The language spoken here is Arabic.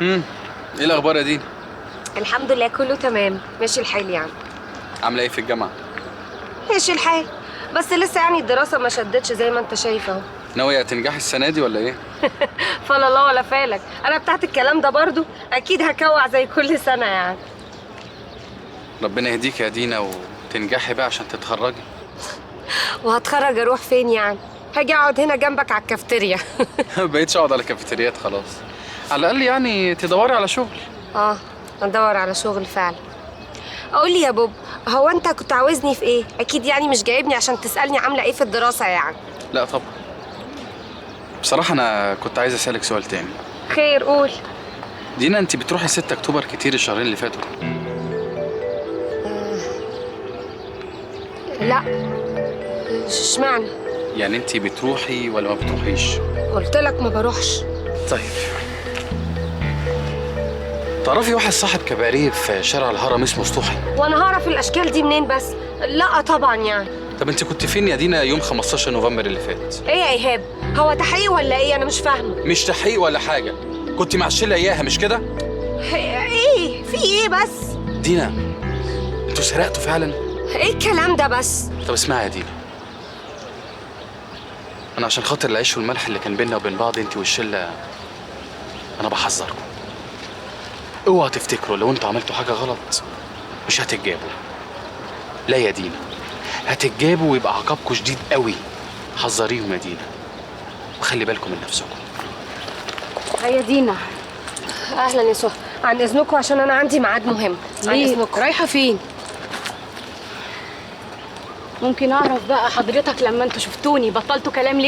ايه الاخبار يا دينا؟ الحمد لله كله تمام، ماشي الحال يعني. عامله ايه في الجامعه؟ ماشي الحال، بس لسه يعني الدراسة ما شدتش زي ما انت شايف اهو. ناويه تنجحي السنه دي ولا ايه؟ فلا الله ولا فالك، انا بتاعت الكلام ده برضو اكيد هكوع زي كل سنة يعني. ربنا يهديك يا دينا وتنجحي بقى عشان تتخرجي. وهتخرج اروح فين يعني؟ هاجي اقعد هنا جنبك على الكافتيريا. بقيتش اقعد على كافيتريات خلاص. على الاقل يعني تدوري على شغل. اه، ندور على شغل فعلا. اقول لي يا بوب، هو انت كنت عاوزني في ايه؟ اكيد يعني مش جايبني عشان تسألني عاملة ايه في الدراسة يعني. لا طبعا. بصراحه انا كنت عايز اسالك سؤال تاني. خير قول. دينا، انت بتروحي 6 اكتوبر كتير الشهرين اللي فاتوا. لا، اشمعنى؟ يعني انت بتروحي ولا ما بتروحيش؟ قلت لك ما بروحش. طيب، تعرفي واحد صاحب كباريه في شارع الهرم اسمه سطوحي؟ وانا هعرف الاشكال دي منين بس؟ لا طبعا يعني. طب انت كنت فين يا دينا يوم 15 نوفمبر اللي فات؟ ايه يا ايهاب، هو تحقيق ولا ايه؟ انا مش فاهمه. مش تحقيق ولا حاجه، كنت مع الشله اياها مش كده؟ ايه في ايه بس؟ دينا، انتوا سرقتوا فعلا؟ ايه الكلام ده بس؟ طب اسمعي يا دينا، انا عشان خاطر العيش والملح اللي كان بيننا وبين بعض انت والشله، انا بحذركم. اوعوا تفتكروا لو انتوا عملتوا حاجه غلط مش هتتجابوا. لا يا دينا، هتتجابوا ويبقى عقابكم شديد قوي. حذريهم يا دينا وخلي بالكم من نفسكم. هيا دينا. اهلا يا سهى، عن اذنكم عشان انا عندي ميعاد مهم. عن ليه؟ اذنكم. رايحة فين؟ ممكن أعرف بقى حضرتك لما انتوا شفتوني بطلتوا كلام ليه؟